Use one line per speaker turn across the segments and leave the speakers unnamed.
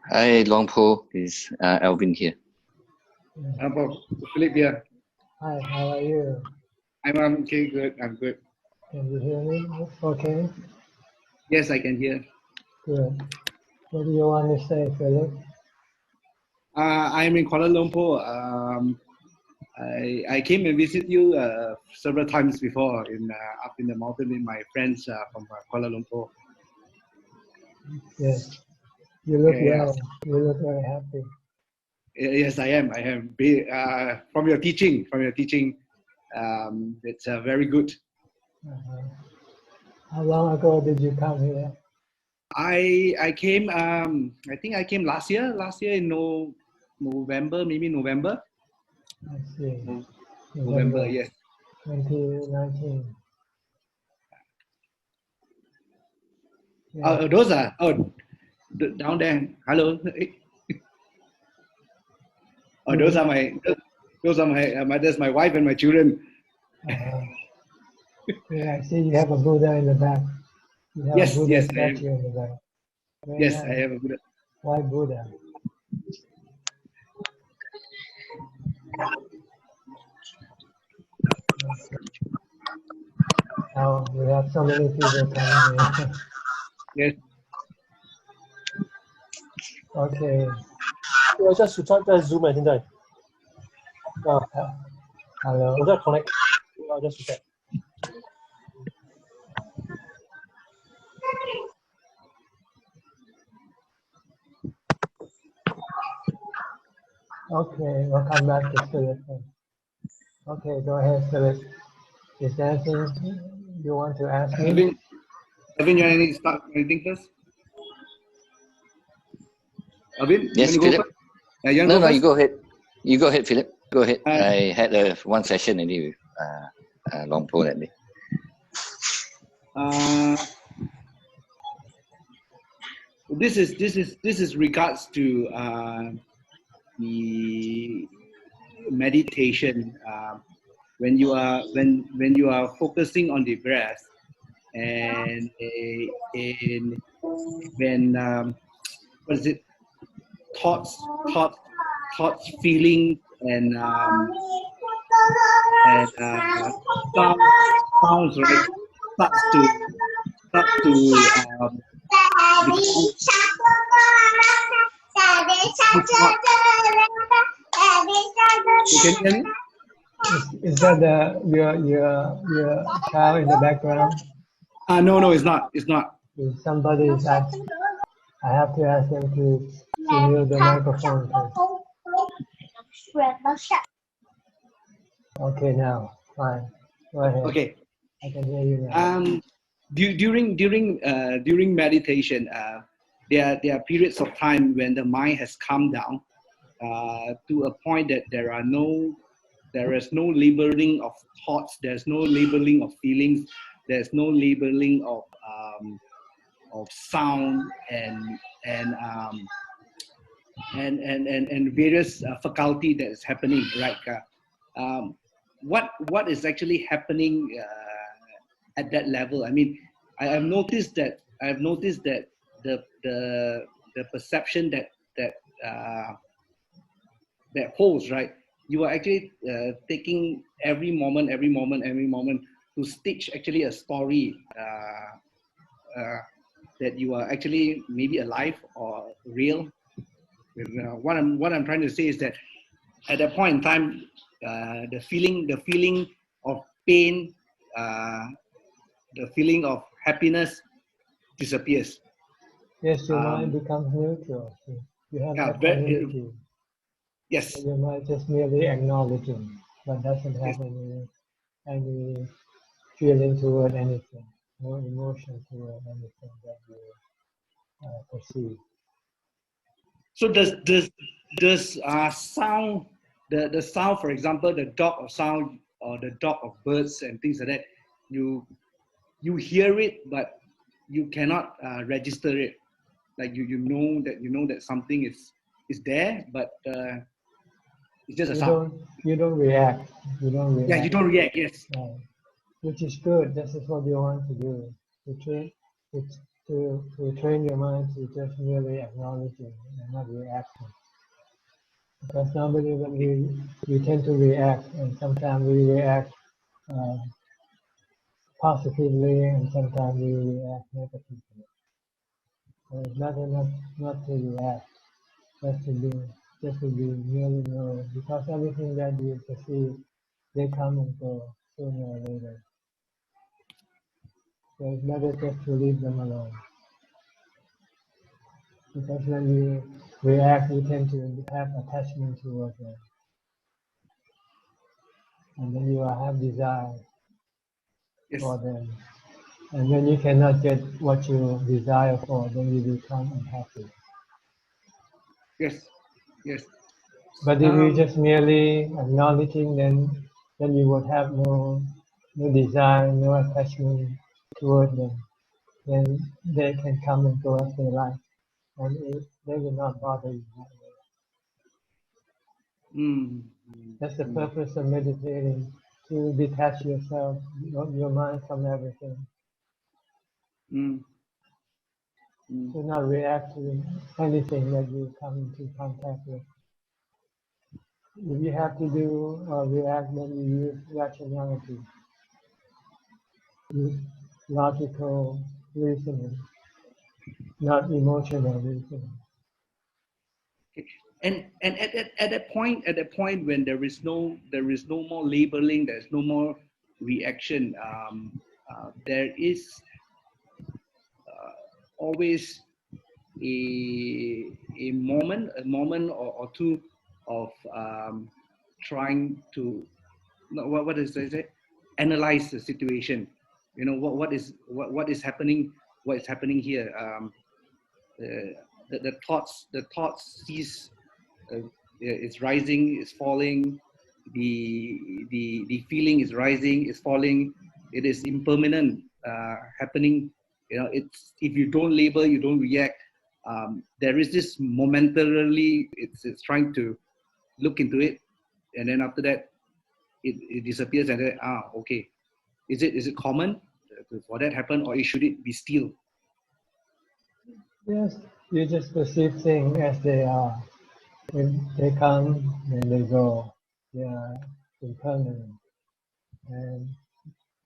Hi, Longpo. Is Alvin here?
Philip here.
Hi, how are you?
I'm okay, good. I'm good.
Can you hear me? Okay.
Yes, I can hear.
Good. What do you want to say, Philip?
I'm in Kuala Lumpur. I came and visit you several times before up in the mountain with my friends from Kuala Lumpur.
Yes. You look well. You look very happy.
Yes, I am. From your teaching, it's very good.
How long ago did you come here?
I came. I think I came last year. Last year in November, maybe November.
I see.
November, yes.
2019.
Yeah. Those are down there. Hello. Those are my. That's my wife and my children.
Yeah, I see you have a Buddha in the back. You have
Yes,
a Buddha
yes,
statue in the back. Very
yes,
nice.
I have a Buddha.
Why Buddha? Oh, we have so many people coming in.
Yes.
Okay.
我在 Suchart 在 Zoom 现在。
Hello.
我在 connect。我在 Suchart。Okay,
we'll come back to Philip. Okay, go ahead, Philip. Is there anything you want to ask me?
Alvin, you want to start anything first? Alvin,
Yes,
you
Philip.
No,
you go ahead. You go ahead, Philip. Go ahead. I had one session already with Longpo that day.
This is regards to the meditation. When you are focusing on the breath, and when what is it? Thoughts, feelings, and sounds, right? Starts to you can hear me?
Is that your child in the background?
No, it's not. It's not.
If somebody is asking, I have to ask them to mute the microphone first. Okay, now fine. Go ahead.
Okay.
I can hear you now.
During meditation, there are periods of time when the mind has calmed down to a point that there is no labeling of thoughts, there's no labeling of feelings, there's no labeling of sound and various faculty that is happening, right? What is actually happening at that level? I mean, I have noticed that the perception that holds, right? You are actually taking every moment to stitch actually a story that you are actually maybe alive or real. What I'm trying to say is that at that point in time, the feeling of pain, the feeling of happiness disappears.
Yes, your mind becomes neutral. You have equanimity.
Yes.
So your mind just merely acknowledging, but doesn't have any feeling toward anything, no emotion toward anything that you perceive.
So does sound, the sound, for example, the dog of sound or the dog of birds and things like that, you hear it, but you cannot register it. Like you know that something is there, but it's just a sound.
You don't react. You don't react.
Yeah, you don't react. Yes.
Right. Which is good. This is what you want to do. To to train your mind to just merely acknowledging and not reacting. Because normally when we tend to react, and sometimes we react positively, and sometimes we react negatively. So it's not enough not to react, just to be merely knowing. Because everything that you perceive, they come and go sooner or later. So it's better just to leave them alone. Because when we react, we tend to have attachment towards them. And then you have desire for them. And when you cannot get what you desire for, then you become unhappy.
Yes.
But if you just merely acknowledging, then you would have no desire, no attachment towards them. Then they can come and go as they like, and they will not bother you that way. That's the purpose of meditating, to detach yourself, your mind from everything. To not react to anything that you come into contact with. If you have to do or react, then you use rationality, use logical reasoning, not emotional reasoning.
And at that point when there is no more labeling, there is no more reaction, there is always a moment or two of trying to what is it? Analyze the situation. You know what is happening. What is happening here? The thoughts cease. It's rising, it's falling. The feeling is rising, is falling. It is impermanent, happening. You know, it's if you don't label, you don't react. There is this momentarily. It's trying to look into it, and then after that, it disappears, and then okay. Is it common for that happen, or should it be still?
Yes, you just perceive things as they are. When they come and they go, they are impermanent, and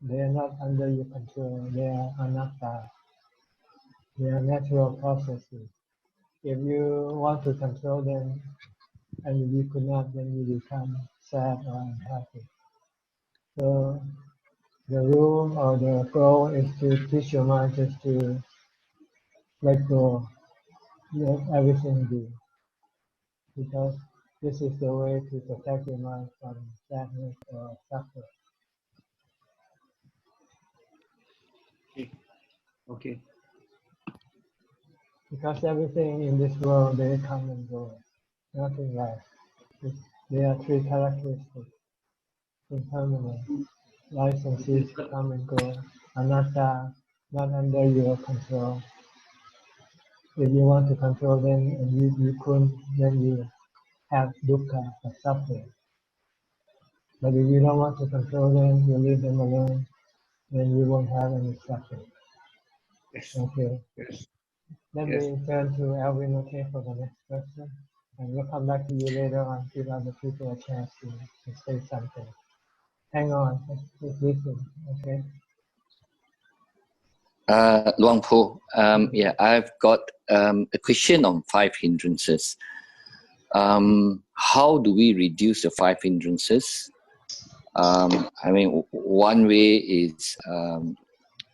they are not under your control. They are anatta. They are natural processes. If you want to control them, and if you could not, then you become sad or unhappy. So the rule or the goal is to teach your mind just to let go, let everything be. Because this is the way to protect your mind from sadness or suffering.
Okay.
Because everything in this world, they come and go. Nothing lasts. There are three characteristics: impermanent, licenses come and go, anatta, not under your control. If you want to control them and you couldn't, then you have dukkha, or suffering. But if you don't want to control them, you leave them alone, then you won't have any suffering.
Yes.
Okay.
Yes.
Let me turn to Alvin, okay, for the next question. And we'll come back to you later on, give other people a chance to say something. Hang on, just listen, okay?
Luang Po, yeah, I've got a question on 5 hindrances. How do we reduce the 5 hindrances? I mean, one way is,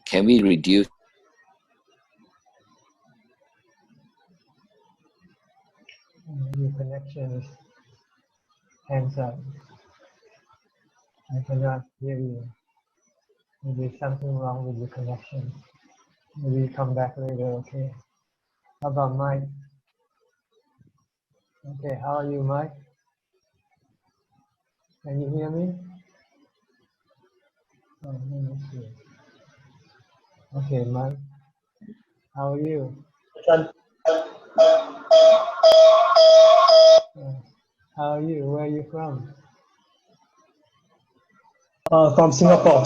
can we reduce?
Your connection is hands up. I cannot hear you. Maybe something wrong with your connection. Maybe come back later, okay? How about Mike? Okay, how are you, Mike? Can you hear me? Oh, let me see. Okay, Mike. How are you? How are you? Where are you from?
From Singapore.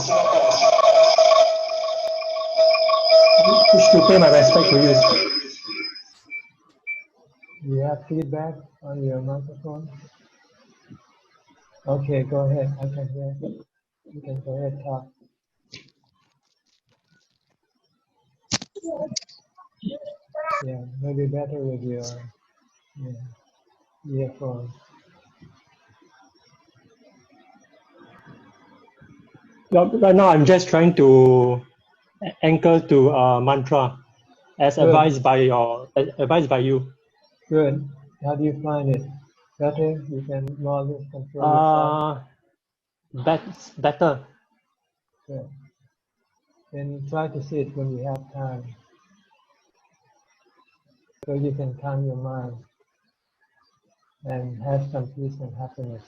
to pay my respect to you.
Do you have feedback on your microphone? Okay, go ahead. I can hear. You can go ahead, talk. Yeah, maybe better with your earphone.
Right now, I'm just trying to anchor to a mantra as
Good.
advised by you.
Good. How do you find it? Better? You can more or less control yourself?
Better.
Good. Then try to sit when you have time, so you can calm your mind and have some peace and happiness.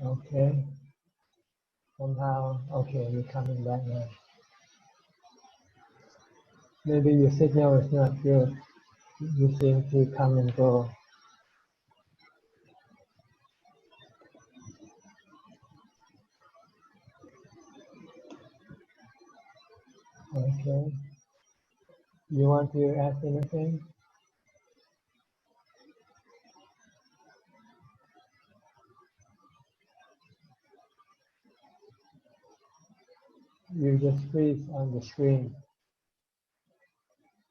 Okay. Somehow, okay, you're coming back now. Maybe your signal is not good. You seem to come and go. Okay. You want to ask anything? You just freeze on the screen.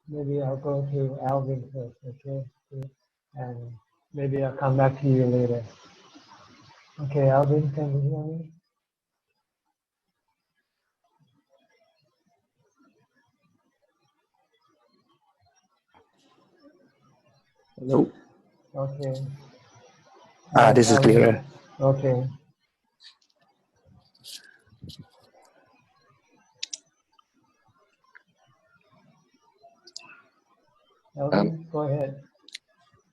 Maybe I'll go to Alvin first, okay? And maybe I'll come back to you later. Okay, Alvin, can you hear me?
Hello.
Okay.
This is
Alvin.
clearer.
Okay. Alvin, go ahead.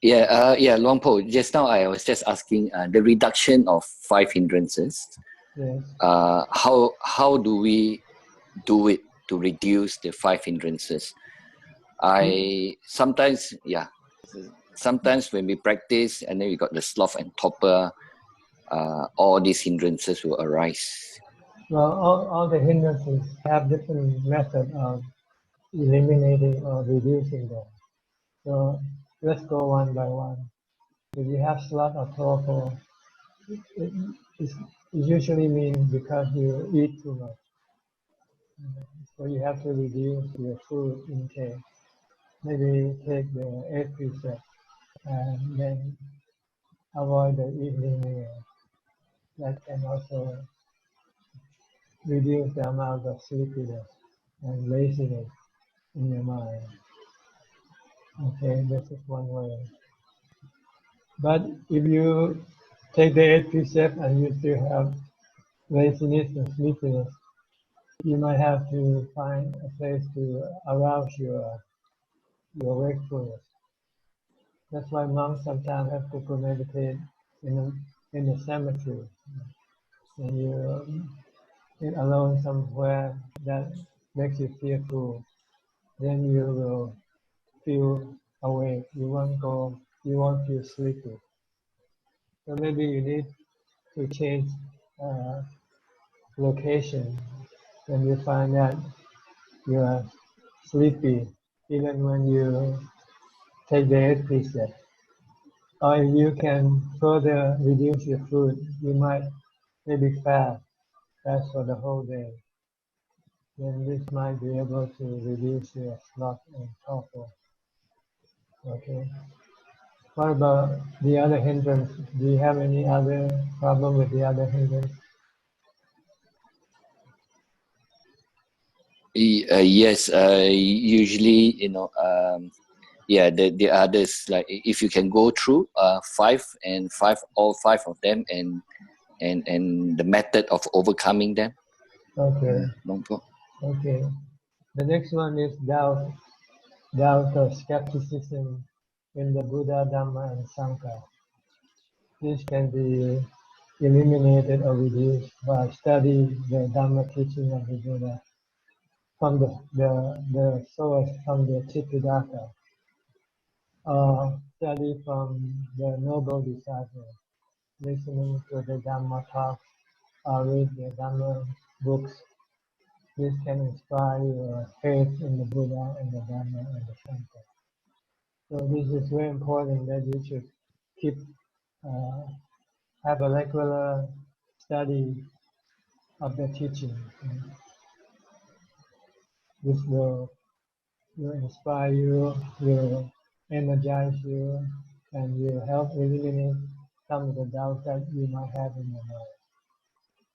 Yeah, Luang Po. Just now I was just asking the reduction of 5 hindrances.
Yes.
How do we do it to reduce the 5 hindrances? Sometimes when we practice and then we got the sloth and torpor, all these hindrances will arise.
Well, all the hindrances have different methods of eliminating or reducing them. So let's go one by one. If you have sloth or torpor, it usually means because you eat too much. So you have to reduce your food intake. Maybe take the 8 precepts and then avoid the evening meal. That can also reduce the amount of sleepiness and laziness in your mind. Okay, this is one way. But if you take the 8 precepts and you still have laziness and sleepiness, you might have to find a place to arouse your wakefulness. That's why monks sometimes have to go meditate in the cemetery. And you sit alone somewhere that makes you feel cool. Then you will feel awake. You won't feel sleepy. So maybe you need to change location when you find that you are sleepy, even when you take the 8 precept. Or if you can further reduce your food, you might maybe fast for the whole day. Then this might be able to reduce your sloth and torpor. Okay. What about the other hindrance? Do you have any other problem with the other hindrance?
Yes, usually, the others, like if you can go through 5 and 5, all 5 of them, and the method of overcoming them.
Okay. Okay. The next one is doubt or skepticism in the Buddha, Dhamma, and Sangha. This can be eliminated or reduced by studying the Dhamma teaching of the Buddha from the source, from the Tipitaka, or study from the noble disciple, listening to the Dhamma talk or read the Dhamma books. This can inspire your faith in the Buddha and the Dhamma and the Sangha. So this is very important that you should keep have a regular study of the teaching. This will inspire you, will energize you, and will help eliminate some of the doubts that you might have in your mind.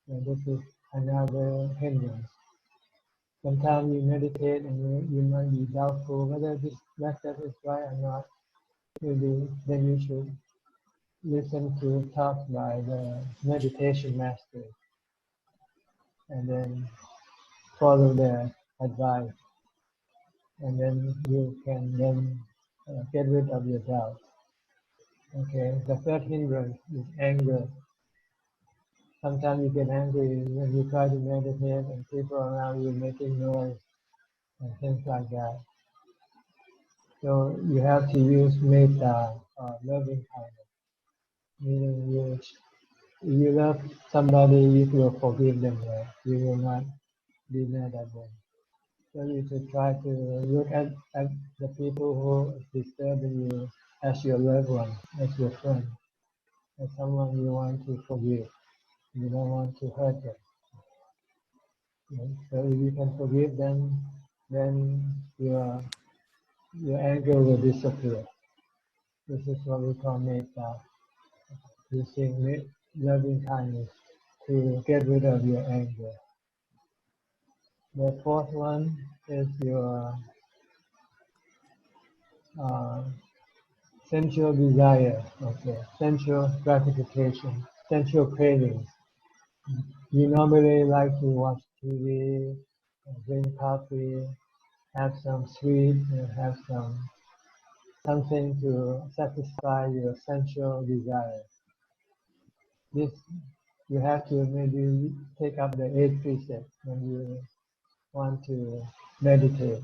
And this is another hindrance. Sometimes you meditate and you might be doubtful whether this method is right or not. Then you should listen to talk by the meditation master and then follow their advice. And then you can then get rid of your doubt. Okay, the third hindrance is anger. Sometimes you get angry when you try to meditate and people around you making noise and things like that. So you have to use metta, loving kindness. Meaning you love somebody, you will forgive them. Right? You will not be mad at them. So you should try to look at the people who is disturbing you as your loved one, as your friend, as someone you want to forgive. You don't want to hurt them. Okay? So if you can forgive them, then your anger will disappear. This is what we call metta, using loving kindness to get rid of your anger. The fourth one is your sensual desire, okay, sensual gratification, sensual cravings. You normally like to watch TV, drink coffee, have some sweet, have something to satisfy your sensual desire. This you have to maybe take up the 8 precepts when you want to meditate,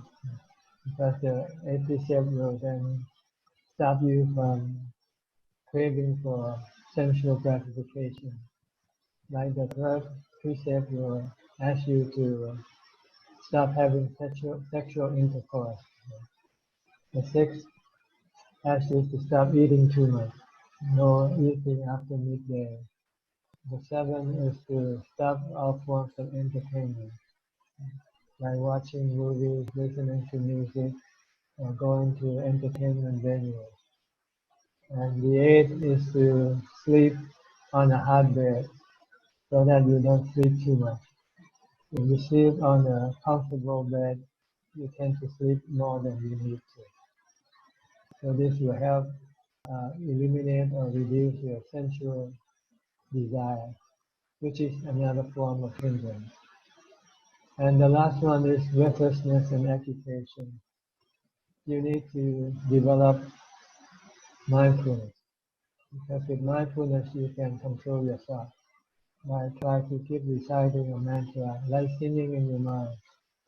because the 8 precepts will then stop you from craving for sensual gratification. Like the third precept will ask you to stop having sexual intercourse. The sixth asks you to stop eating too much, no eating after midday. The seventh is to stop all forms of entertainment, like watching movies, listening to music, or going to entertainment venues. And the eighth is to sleep on a hot bed so that you don't sleep too much. If you sleep on a comfortable bed, you tend to sleep more than you need to. So this will help eliminate or reduce your sensual desire, which is another form of hindrance. And the last one is restlessness and agitation. You need to develop mindfulness, because with mindfulness you can control your thoughts. By trying to keep reciting a mantra, like singing in your mind.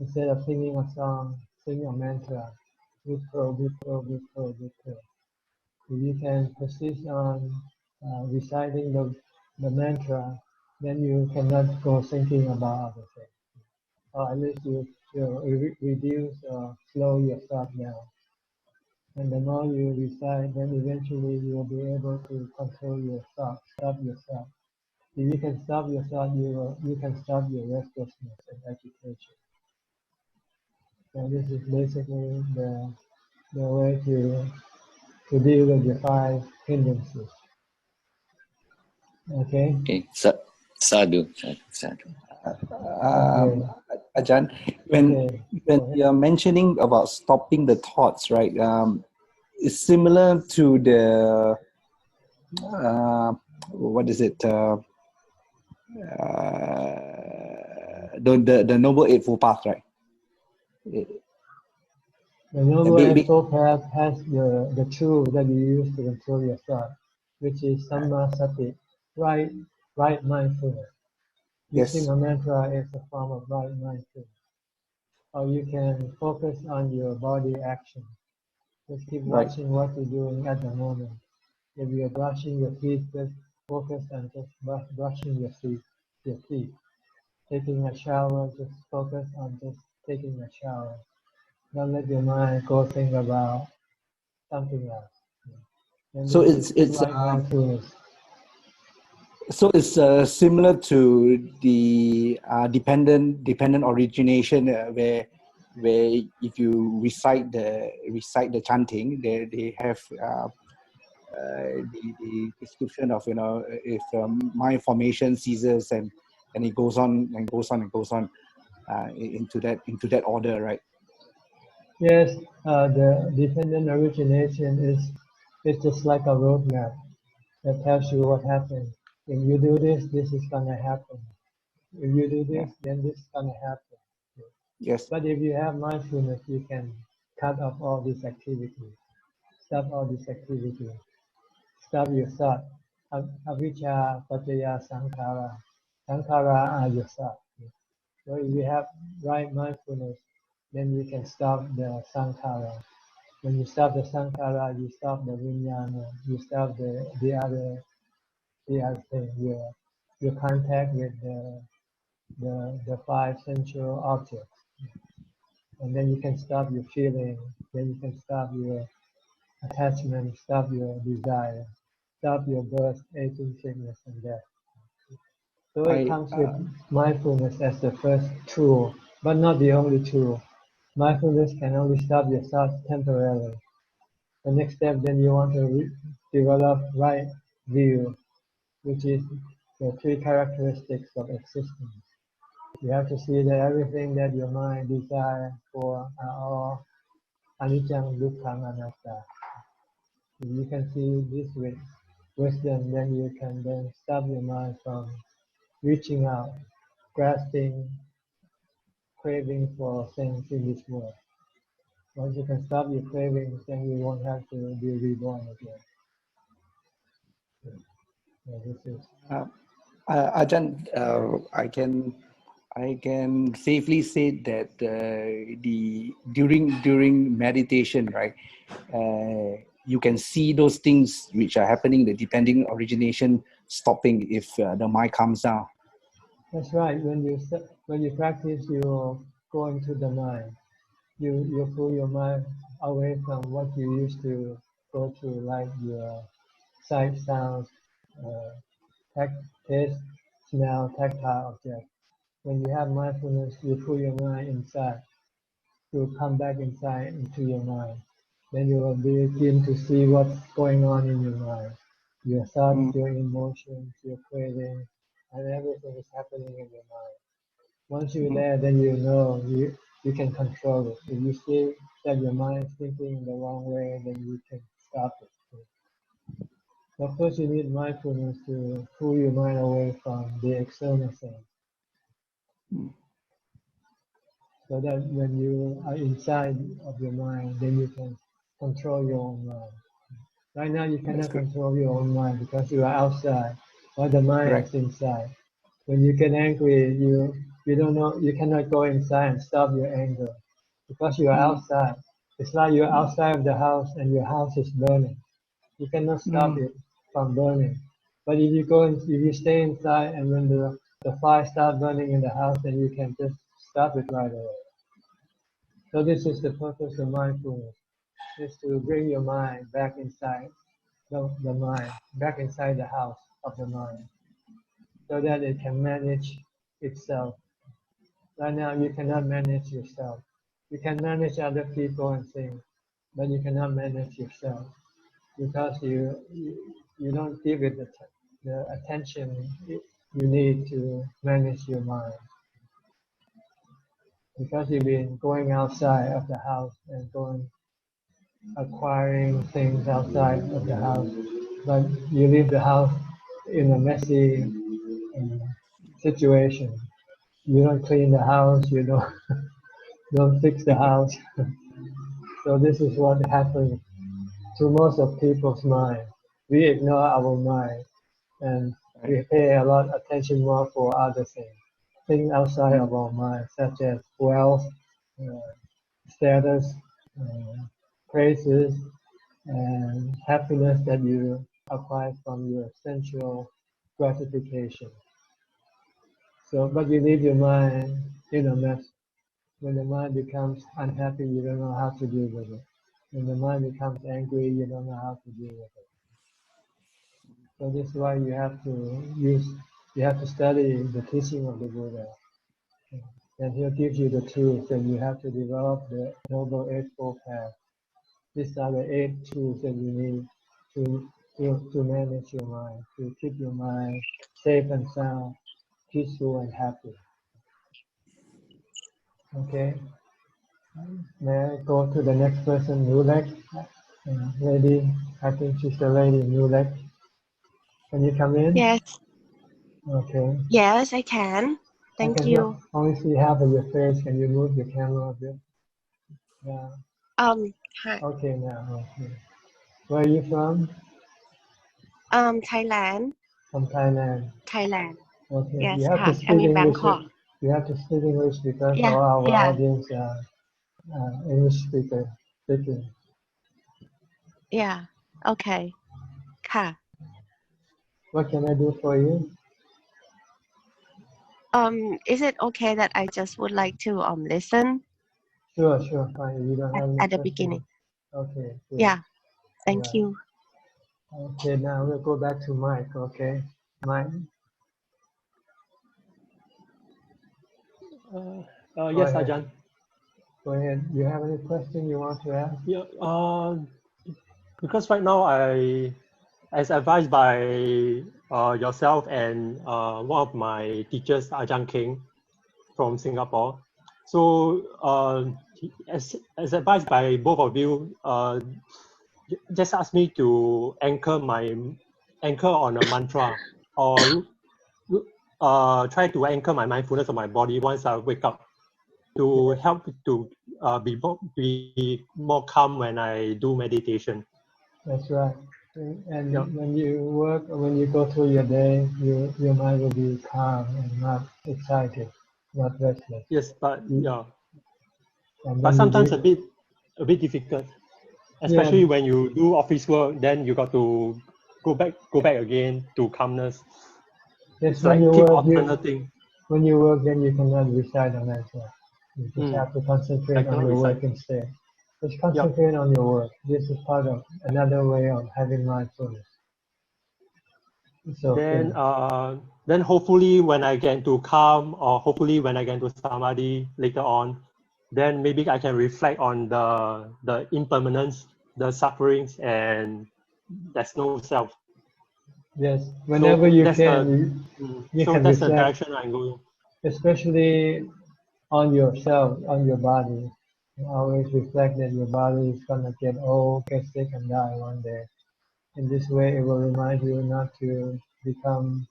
Instead of singing a song, sing a mantra. Vitro, vitro, vitro, vitro. If you can persist on reciting the mantra, then you cannot go thinking about other things. Or at least you reduce or slow your thought down. And the more you recite, then eventually you will be able to control your thoughts, stop your thoughts. If you can stop your thought, you can stop your restlessness and agitation. And this is basically the way to deal with the 5 hindrances. Okay?
Okay, sadhu.
Okay.
Ajahn, when you're mentioning about stopping the thoughts, right? It's similar to the what is it? The Noble Eightfold Path, right?
The Noble Eightfold Path has the tool that you use to control your thought, which is Samma Sati, right mindfulness. Using a mantra is a form of right mindfulness. Or you can focus on your body action. Just keep watching what you're doing at the moment. If you're brushing your teeth, just focus on just brushing your teeth. your teeth. Taking a shower, just focus on just taking a shower. Don't let your mind go think about something else. Then
So
this is
it's
like mindfulness.
so it's similar to the dependent origination where if you recite the chanting, they have the description of, you know, if mind formation ceases and it goes on and goes on and goes on into that order, right?
Yes, the dependent origination is just like a roadmap that tells you what happens. If you do this, this is gonna happen. If you do
Yeah.
this, then this is gonna happen.
Yes.
But if you have mindfulness, you can cut off all these activities, stop all these activities, stop your thought. Avijja, Paccaya, Sankhara. Sankhara are your thought. So if you have right mindfulness, then you can stop the sankhara. When you stop the sankhara, you stop the vijnana, you stop the other thing, your contact with the five sensual objects. And then you can stop your feeling, then you can stop your attachment, stop your desire, stop your birth, aging, sickness, and death. So it
I
comes with mindfulness as the first tool, but not the only tool. Mindfulness can only stop your thoughts temporarily. The next step, then you want to develop right view, which is the three characteristics of existence. You have to see that everything that your mind desires for are all anicca, dukkha, anatta. If you can see this with wisdom, then you can then stop your mind from reaching out, grasping, craving for things in this world. Once you can stop your cravings, then you won't have to be reborn again. So this is
Ajahn, I can safely say that the during meditation, right, you can see those things which are happening, the depending origination stopping if the mind comes down.
that's right. When you practice, you go into the mind. You pull your mind away from what you used to go to, like your sight, sounds, taste, smell, tactile objects. When you have mindfulness, you pull your mind inside. You come back inside into your mind. Then you will begin to see what's going on in your mind. Your thoughts, your emotions, your cravings, and everything is happening in your mind. Once you're there, then you know you can control it. If you see that your mind is thinking in the wrong way, then you can stop it. Of course, you need mindfulness to pull your mind away from the external things, so that when you are inside of your mind, then you can control your own mind. Right now, you
That's
cannot
good.
control your own mind because you are outside, while the mind
Right.
is inside. When you get angry, you don't know, you cannot go inside and stop your anger because you are outside. It's like you're outside of the house and your house is burning. You cannot stop it from burning. But if you stay inside and when the fire starts burning in the house, then you can just stop it right away. So this is the purpose of mindfulness, is to bring your mind back inside the mind, back inside the house of the mind, so that it can manage itself. Right now, you cannot manage yourself. You can manage other people and things, but you cannot manage yourself because you don't give it the attention you need to manage your mind. Because you've been going outside of the house and acquiring things outside of the house, but you leave the house in a messy situation. You don't clean the house, you don't don't fix the house. So this is what happens to most of people's mind. We ignore our mind and
Right.
we pay a lot of attention more for other things outside of our mind, such as wealth, status, uh, praises, and happiness that you acquire from your sensual gratification. So, but you leave your mind in a mess. When the mind becomes unhappy, you don't know how to deal with it. When the mind becomes angry, you don't know how to deal with it. So this is why you have to study the teaching of the Buddha. And he'll give you the truth, and you have to develop the Noble Eightfold Path. These are the 8 tools that you need to manage your mind, to keep your mind safe and sound, peaceful and happy. Okay? May I go to the next person, Nulek? Lady, I think she's the lady, Nulek. Can you come in?
Yes,
Okay.
yes, I can.
I
Thank
can
you.
only see half of your face. Can you move your camera a bit? Yeah.
Hi.
Okay, now. Okay. Where are you from?
Thailand.
From Thailand.
Thailand.
Okay.
Yes,
You have to
hi. I'm
speak
in
English.
Bangkok.
You have to speak English because
Yeah,
all our
yeah,
audience are English speaker speaking.
yeah. Okay.ค่ะ.
What can I do for you?
Is it okay that I just would like to listen
Sure, fine. You don't have any
at the
questions.
beginning?
Okay, good.
Yeah. Thank
Right.
you.
Okay, now we'll go back to Mike, okay? Mike?
Yes,
ahead.
Ajahn.
Go ahead. You have any question you want to ask?
Yeah, because right now as advised by yourself and one of my teachers, Ajahn King from Singapore. So as advised by both of you, just ask me to anchor on a mantra or try to anchor my mindfulness on my body once I wake up to help to be more calm when I do meditation.
That's right. And
Yeah.
when you work, or when you go through your day, your mind will be calm and not excited, not restless.
Yes, but yeah.
And
But
then
sometimes
you
a bit difficult,
yeah,
especially when you do office work. Then you got to go back again to calmness.
yes,
It's
when
like
you
keep
work,
alternating.
when you work, then you cannot recite a mantra. You just have to
I
concentrate on
cannot
your
recite.
work instead. Just
Yeah.
concentrate on your work. This is part of another way of having mindfulness. It's okay.
Then hopefully when I get into calm, or hopefully when I get into samadhi later on, then maybe I can reflect on the impermanence, the sufferings, and there's no self.
Yes, whenever
So
you
that's
can, you
so
can
that's the
reflect,
direction I'm going.
especially on yourself, on your body. You always reflect that your body is gonna get old, get sick, and die one day. In this way, it will remind you not to become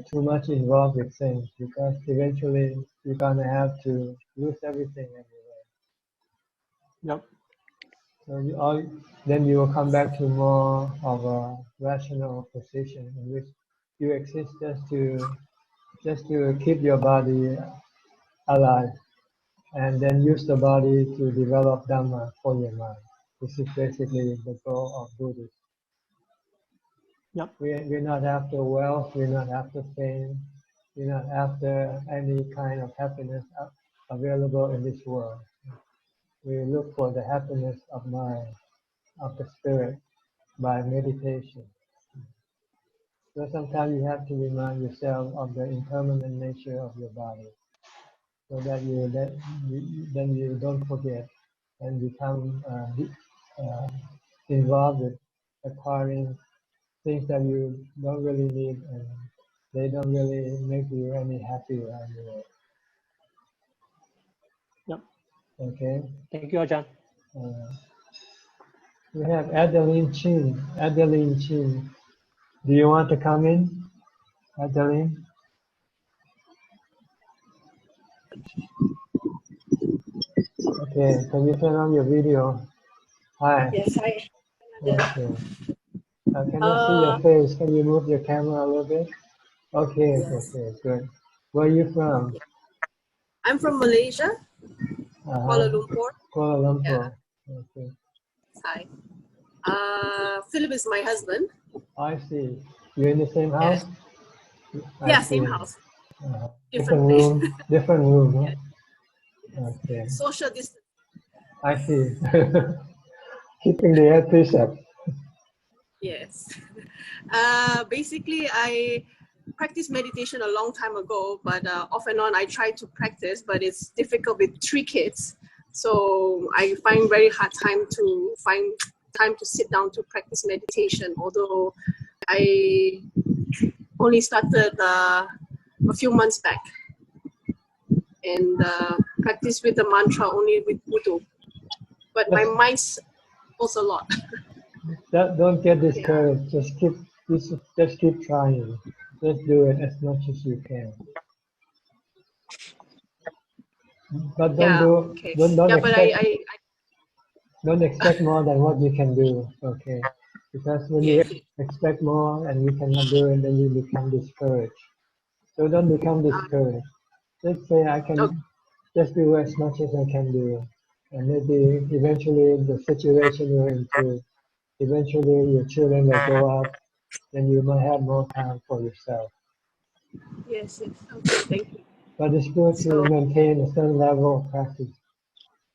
too much involved with things, because eventually you're gonna have to lose everything anyway.
Yep.
So then you will come back to more of a rational position in which you exist just to keep your body alive, and then use the body to develop Dhamma for your mind. This is basically the goal of Buddhism.
Yep.
We're not after wealth, we're not after fame, we're not after any kind of happiness available in this world. We look for the happiness of mind, of the spirit, by meditation. So sometimes you have to remind yourself of the impermanent nature of your body, so that then you don't forget and become involved with acquiring things that you don't really need, and they don't really make you any happier anyway.
Yep.
Okay.
Thank you, Ajahn.
We have Adeline Chin. Adeline Chin, do you want to come in, Adeline? Okay. Can you turn on your video? Hi.
Yes, I.
Okay. I cannot see your face. Can you move your camera a little bit? Okay.
Yes.
Okay. Good. Where are you from?
I'm from Malaysia, Kuala Lumpur.
Kuala
Yeah.
Lumpur. Okay.
Hi. Philip is my husband.
I see. You're in the same house?
Yes.
I
Yeah,
see.
same house.
Different
place.
room, different room, huh? Okay,
Social distance.
I see. Keeping the earpiece up.
Yes. Basically, I practiced meditation a long time ago, but off and on I try to practice, but it's difficult with 3 kids. So I find very hard time to sit down to practice meditation, although I only started a few months back and practice with the mantra only with Buddha. But my mind goes a lot.
Don't get discouraged. Just keep trying. Just do it as much as you can. But don't
But
don't expect more than what you can do. Okay, because when you expect more and you cannot do it, then you become discouraged. So don't become discouraged. Just say I can just do as much as I can do, and maybe eventually the situation will improve. Eventually your children will grow up, then you might have more time for yourself.
Yes. Okay, thank you.
But it's good to maintain a certain level of practice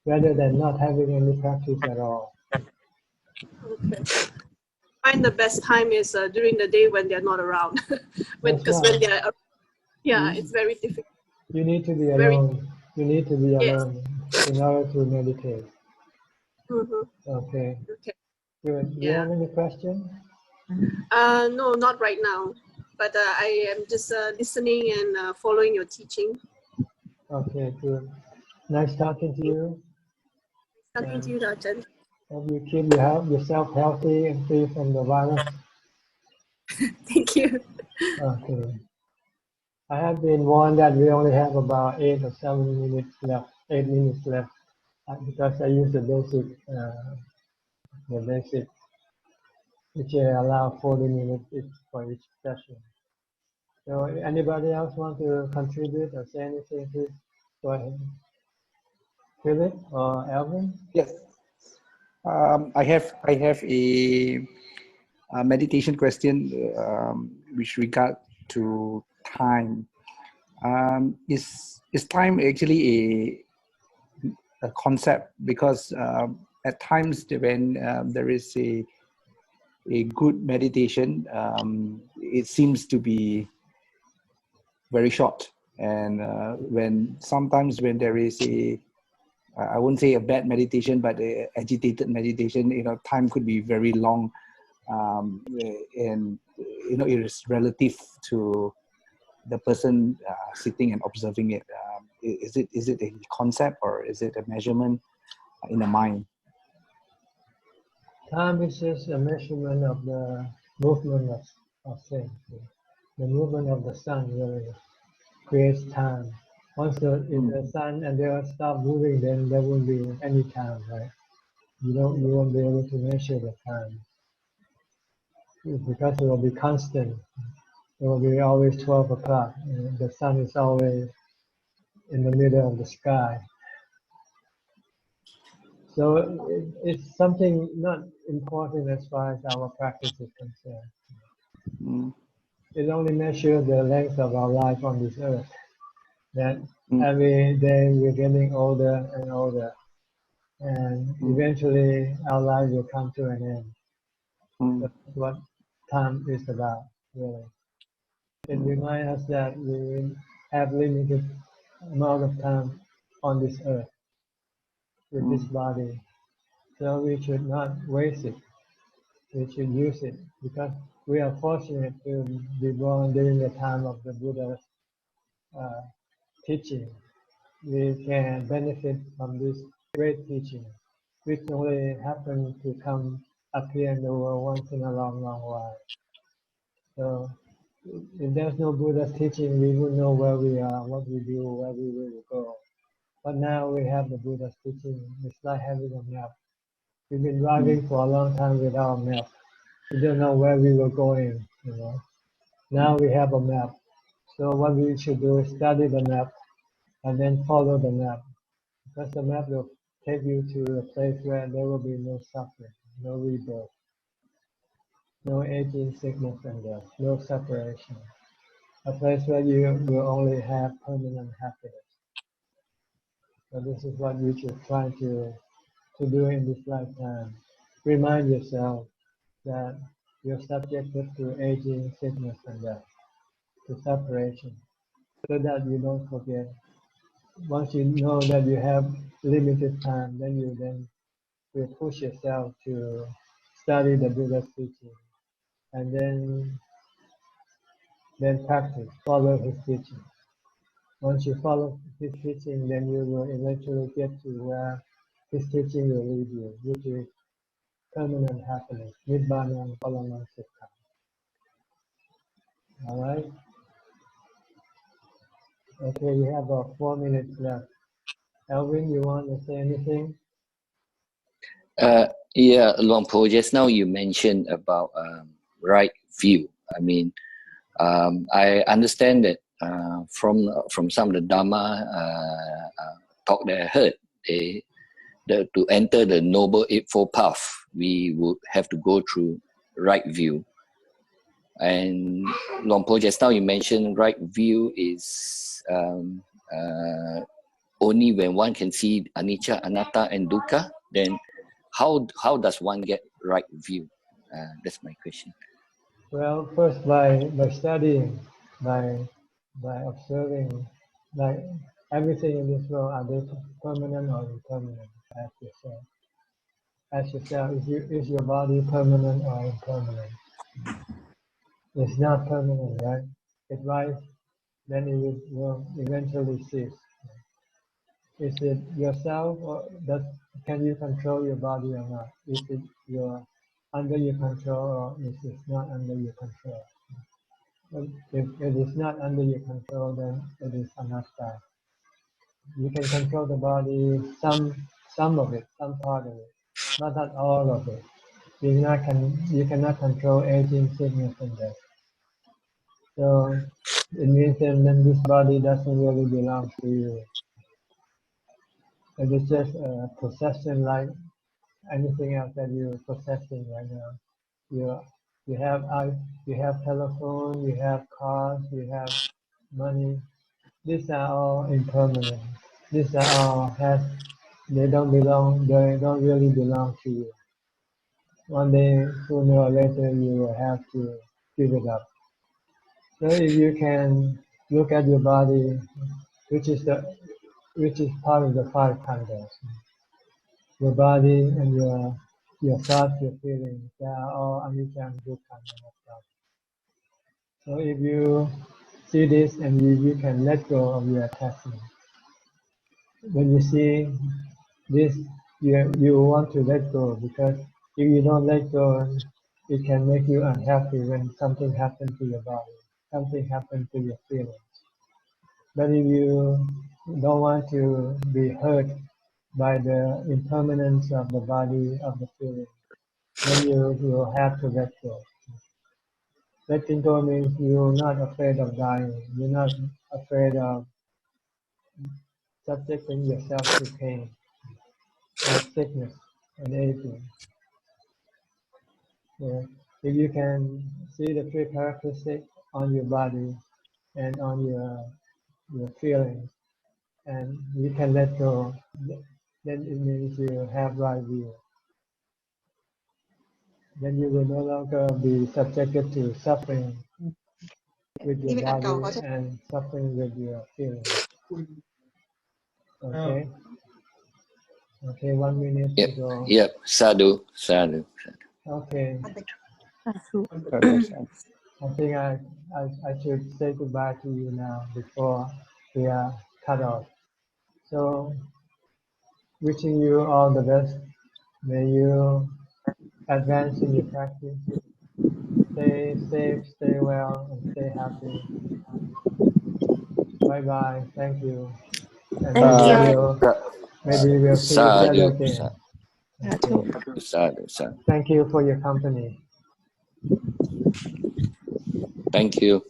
rather than not having any practice at all.
Okay. I find the best time is during the day when they're not around. Because when they're it's very difficult.
You need to be alone. You need to be alone in order to meditate. Okay. Good. Do you have any questions?
No, not right now. But I am just listening and following your teaching.
Okay, good. Nice talking to you.
Talking to you, Ajahn.
Hope you keep yourself healthy and free from the virus.
Thank you.
Okay. I have been warned that we only have about 8 or 7 minutes left. 8 minutes left because I use the basic, which allow 40 minutes for each session. So anybody else want to contribute or say anything? Please go ahead. Philip or Alvin?
Yes. I have a meditation question with regard to time. Is time actually a concept? Because at times when there is a good meditation, it seems to be very short, and sometimes when there is I wouldn't say a bad meditation, but a agitated meditation, time could be very long, and it is relative to the person sitting and observing it. Is it a concept or is it a measurement in the mind?
Time is just a measurement of the movement of things. The movement of the sun really creates time. Once the sun and the earth stop moving, then there won't be any time, right? You won't be able to measure the time because it will be constant. It will be always 12 o'clock. The sun is always in the middle of the sky. So it's something not important as far as our practice is concerned. It only measures the length of our life on this earth. That every day we're getting older and older, and eventually our life will come to an end. That's what time is about, really. It reminds us that we have limited amount of time on this earth with this body, so we should not waste it. We should use it because we are fortunate to be born during the time of the Buddha's teaching. We can benefit from this great teaching, which only happened to come appear in the world once in a long, long while. So if there's no Buddha's teaching, we wouldn't know where we are, what we do, where we will go. But now we have the Buddha's teaching. It's like having a map. We've been driving for a long time without a map. We don't know where we were going, Now we have a map. So what we should do is study the map and then follow the map. Because the map will take you to a place where there will be no suffering, no rebirth, no aging, sickness, and death, no separation. a place where you will only have permanent happiness. So this is what you should try to do in this lifetime. Remind yourself that you're subjected to aging, sickness, and death, to separation, so that you don't forget. Once you know that you have limited time, then you will push yourself to study the Buddha's teaching, and then practice, follow his teaching. Once you follow his teaching, then you will eventually get to where his teaching will lead you, which is permanent happiness, Nibbana Paramam Sukha. All right? Okay, you have about 4 minutes left. Alvin, you want to say anything?
Yeah, Luang Po, just now you mentioned about right view. I mean, I understand that from some of the Dhamma talk that I heard, to enter the Noble Eightfold Path, we would have to go through right view. And Luang Po, just now you mentioned right view is only when one can see anicca, anatta, and dukkha. Then how does one get right view? That's my question.
Well, first by studying, by observing, like everything in this world, are they permanent or impermanent? Ask yourself. Ask yourself, is your body permanent or impermanent? It's not permanent, right? It rises, then it will eventually cease. Is it yourself, or can you control your body or not? Is it under your control, or is it not under your control? If it is not under your control, then it is anatta. You can control the body, some of it, some part of it, not all of it. You cannot control aging, sickness, and death. So it means that then this body doesn't really belong to you. It is just a possession like anything else that you're possessing right now. You have telephone, you have cars, you have money. These are all impermanent. These are all they don't really belong to you. One day, sooner or later, you will have to give it up. So if you can look at your body, which is part of the five khandhas, your body and your thoughts, your feelings, they are all anicca and dukkha and anatta. So if you see this and you can let go of your attachment. When you see this, you want to let go, because if you don't let go, it can make you unhappy when something happens to your body, something happens to your feelings. But if you don't want to be hurt by the impermanence of the body, of the feeling, then you will have to let go. Letting go means you're not afraid of dying. You're not afraid of subjecting yourself to pain, like sickness and aging. Yeah. If you can see the three characteristics on your body and on your feelings, and you can let go, then it means you have right view. Then you will no longer be subjected to suffering with your body and suffering with your feelings. Okay? Okay, 1 minute to go.
Yep, sadhu.
Okay. I think I should say goodbye to you now before we are cut off. So, wishing you all the best. May you advance in your practice. Stay safe, stay well, and stay happy. Bye bye. Thank you. And
Thank
maybe we'll see each other
Sadhu.
again. Okay.
Sadhu.
Thank you for your company.
Thank you.